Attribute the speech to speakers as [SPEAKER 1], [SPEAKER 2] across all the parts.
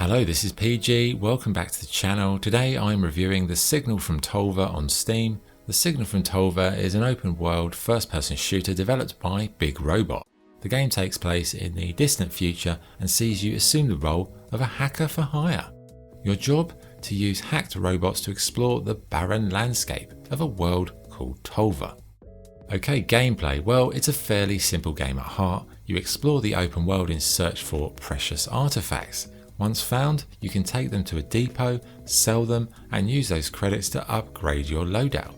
[SPEAKER 1] Hello, this is PG. Welcome back to the channel. Today I'm reviewing The Signal from Tölva on Steam. The Signal from Tölva is an open world first-person shooter developed by Big Robot. The game takes place in the distant future and sees you assume the role of a hacker for hire. Your job? To use hacked robots to explore the barren landscape of a world called Tolva. Okay, gameplay. Well, it's a fairly simple game at heart. You explore the open world in search for precious artifacts. Once found, you can take them to a depot, sell them, and use those credits to upgrade your loadout.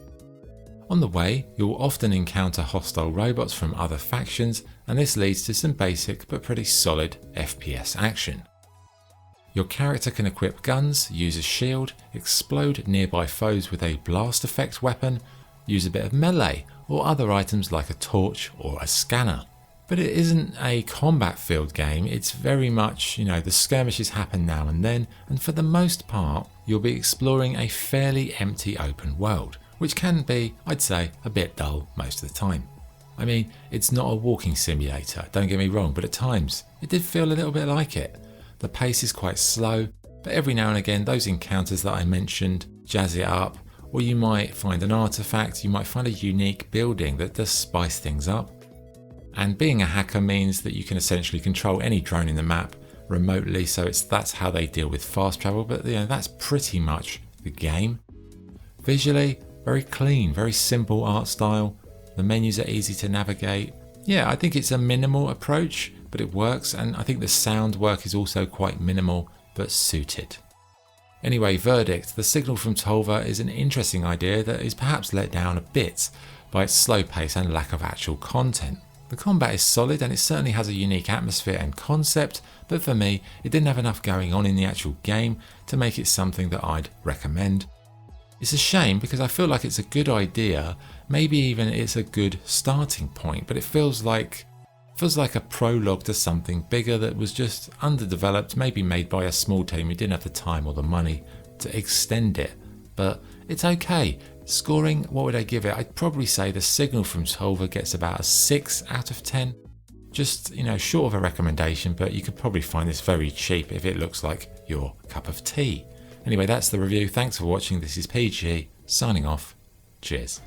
[SPEAKER 1] On the way, you'll often encounter hostile robots from other factions, and this leads to some basic but pretty solid FPS action. Your character can equip guns, use a shield, explode nearby foes with a blast effect weapon, use a bit of melee, or other items like a torch or a scanner. But it isn't a combat field game, it's very much, the skirmishes happen now and then, and for the most part, you'll be exploring a fairly empty open world, which can be, I'd say, a bit dull most of the time. I mean, it's not a walking simulator, don't get me wrong, but at times, it did feel a little bit like it. The pace is quite slow, but every now and again, those encounters that I mentioned jazz it up, or you might find an artifact, you might find a unique building that does spice things up. And being a hacker means that you can essentially control any drone in the map remotely, so that's how they deal with fast travel, but that's pretty much the game. Visually, very clean, very simple art style. The menus are easy to navigate. Yeah, I think it's a minimal approach, but it works, and I think the sound work is also quite minimal, but suited. Anyway, verdict, The Signal from Tölva is an interesting idea that is perhaps let down a bit by its slow pace and lack of actual content. The combat is solid and it certainly has a unique atmosphere and concept, but for me, it didn't have enough going on in the actual game to make it something that I'd recommend. It's a shame because I feel like it's a good idea, maybe even it's a good starting point, but it feels like a prologue to something bigger that was just underdeveloped, maybe made by a small team who didn't have the time or the money to extend it. But it's okay. Scoring, what would I give it? I'd probably say The Signal from Tölva gets about a 6 out of 10. Just, short of a recommendation, but you could probably find this very cheap if it looks like your cup of tea. Anyway, that's the review. Thanks for watching. This is PG, signing off. Cheers.